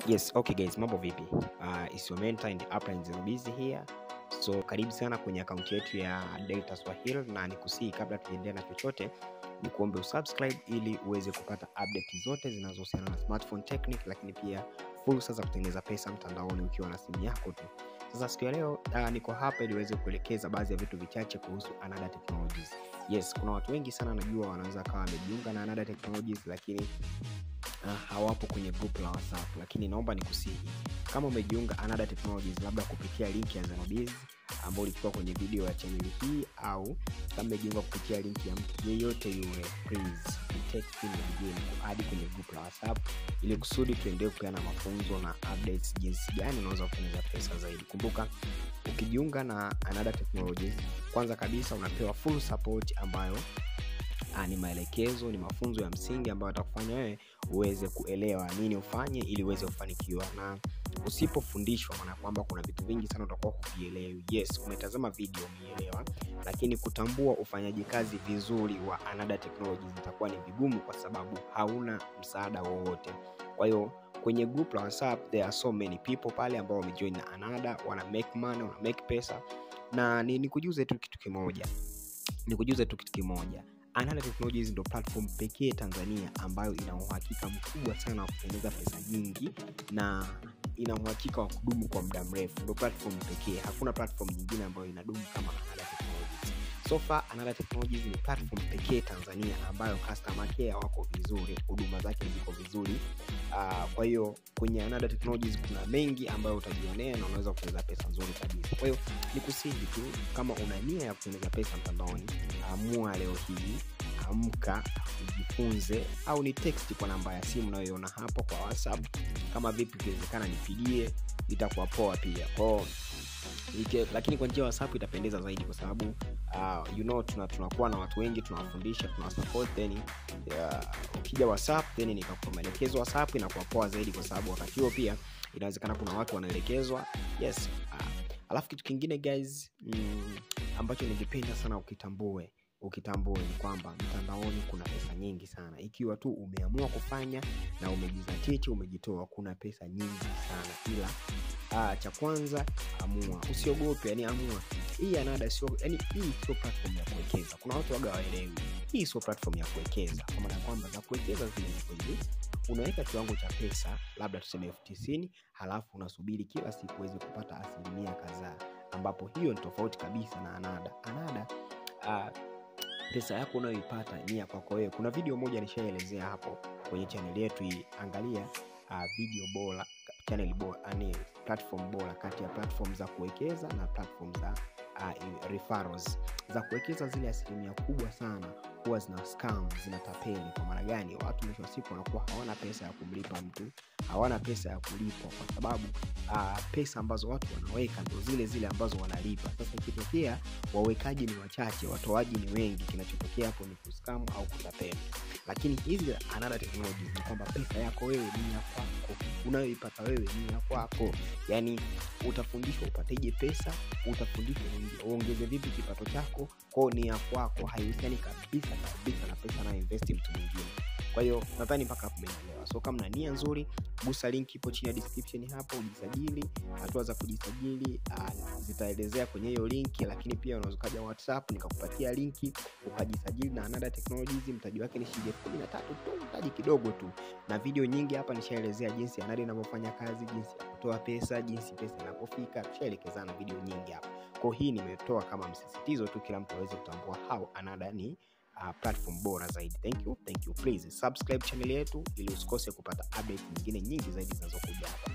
Yes, okay guys, mambo vipi? Is your mentor and upline zero busy here. So karibu sana kwenye account yetu ya Delta Swahili, na nikusii kabla tuendelee na chochote ni kuombe usubscribe ili uweze kupata update zote zinazohusiana na smartphone technique, lakini pia fursa za kutengeneza pesa mtandaoni ukiwa na simu yako tu. Sasa siku ya leo niko hapa ili uweze kuelekeza baadhi ya vitu vichache kuhusu Anada Technologies. Yes, kuna watu wengi sana najua wanaweza kawa wamejiunga na Anada Technologies lakini hawapo kwenye group la WhatsApp, lakini naomba nikusihi kama umejiunga Anada Technologies labda kupitia link ya Zenobiz ambayo ilikuwa kwenye video ya channel hii, au kama umejiunga kupitia link ya mtu yeyote yule, please text me again hadi kwenye group la WhatsApp ili kusudi tuendelee kupeana mafunzo na updates jinsi gani unaweza kutengeneza pesa zaidi. Kumbuka ukijiunga na Anada Technologies, kwanza kabisa unapewa full support ambayo ni maelekezo, ni mafunzo ya msingi ambayo atakufanya wewe uweze kuelewa nini ufanye ili uweze kufanikiwa. Na usipofundishwa maana kwamba kuna vitu vingi sana utakuwa kuvielewi. Yes, umetazama video umeelewa, lakini kutambua ufanyaji kazi vizuri wa Anada Technologies itakuwa ni vigumu kwa sababu hauna msaada wowote. Kwa hiyo kwenye group la WhatsApp there are so many people pale ambao wamejoin na Anada, wana make money, wana make pesa. Na nikujuze tu kitu kimoja. Anada Technologies ndio platform pekee Tanzania ambayo ina uhakika mkubwa sana wa kutengeneza pesa nyingi na ina uhakika wa kudumu kwa muda mrefu. Ndio platform pekee, hakuna platform nyingine ambayo inadumu kama Anada Technologies. So far Anada Technologies ni platform pekee Tanzania ambayo customer care wako vizuri, huduma zake ziko vizuri. Kwa hiyo kwenye Anada Technologies kuna mengi ambayo utajionea na unaweza kutengeneza pesa nzuri kabisa. Kwa hiyo nikusihi tu kama una nia ya kutengeneza pesa mtandaoni, amua leo hii, amka ujifunze, au ni text kwa namba ya simu unayoiona hapo kwa WhatsApp. Kama vipi ikiwezekana nipigie, itakuwa poa pia. Lakini kwa njia ya WhatsApp itapendeza zaidi kwa sababu tunakuwa na watu wengi, tunawafundisha, tunawasupport. Then ukija WhatsApp then nikakupa maelekezo WhatsApp inakuwa poa zaidi kwa sababu wakati huo pia inawezekana kuna watu wanaelekezwa. Yes. Alafu kitu kingine guys, ambacho ningependa sana ukitambue ni kwamba mtandaoni kuna pesa nyingi sana ikiwa tu umeamua kufanya na umejizatiti, umejitoa. Kuna pesa nyingi sana, ila cha kwanza amua, usiogope. Yani amua, hii Anada hii sio platform ya kuwekeza. Kuna watu waga waelewi, hii sio platform ya kuwekeza. Kwa maana kwamba za kuwekeza zile unaweka kiwango cha pesa labda tuseme 90,000, halafu unasubiri kila siku uweze kupata asilimia kadhaa, ambapo hiyo ni tofauti kabisa na Anada. Pesa yako unayoipata ni ya kwako wewe. Kuna video moja nishaelezea hapo kwenye channel yetu, angalia video bora, channel bora, platform bora kati ya platform za kuwekeza na platform za referrals. Za kuwekeza zile asilimia kubwa sana huwa zina scam, zina tapeli. Kwa maana gani? Watu mwisho wa siku wanakuwa hawana pesa ya kumlipa mtu, hawana pesa ya kulipwa kwa sababu pesa ambazo watu wanaweka ndio zile ambazo wanalipa. Sasa ikitokea wawekaji ni wachache, watoaji ni wengi, kinachotokea hapo ni kuscam au kutapeli. Lakini hizi Anada Technologies ni kwamba pesa yako wewe ni ya kwako, unayoipata wewe ni ya kwako. Yani utafundishwa upateje pesa, utafundishwa uongeze vipi kipato chako, kwa ni ya kwako, haihusiani kabisa na pesa na invest mtu mwingine. Kwa hiyo nadhani mpaka hapo umeelewa. So kama una nia nzuri, gusa link ipo chini ya description hapo, ujisajili. Hatua za kujisajili zitaelezea kwenye hiyo link, lakini pia unaweza kuja WhatsApp nikakupatia linki ukajisajili na Anada Technologies. Mtaji wake ni shilingi 13 tu, mtaji kidogo tu. Na video nyingi hapa nishaelezea jinsi Anada inavyofanya kazi, jinsi ya kutoa pesa, jinsi pesa inapofika. Tushaelekezana video nyingi hapa. Kwa hii nimetoa kama msisitizo tu kila mtu aweze kutambua how Anada ni platform bora zaidi. Thank you. Please subscribe channel yetu ili usikose kupata update nyingine nyingi zaidi zinazokuja hapa.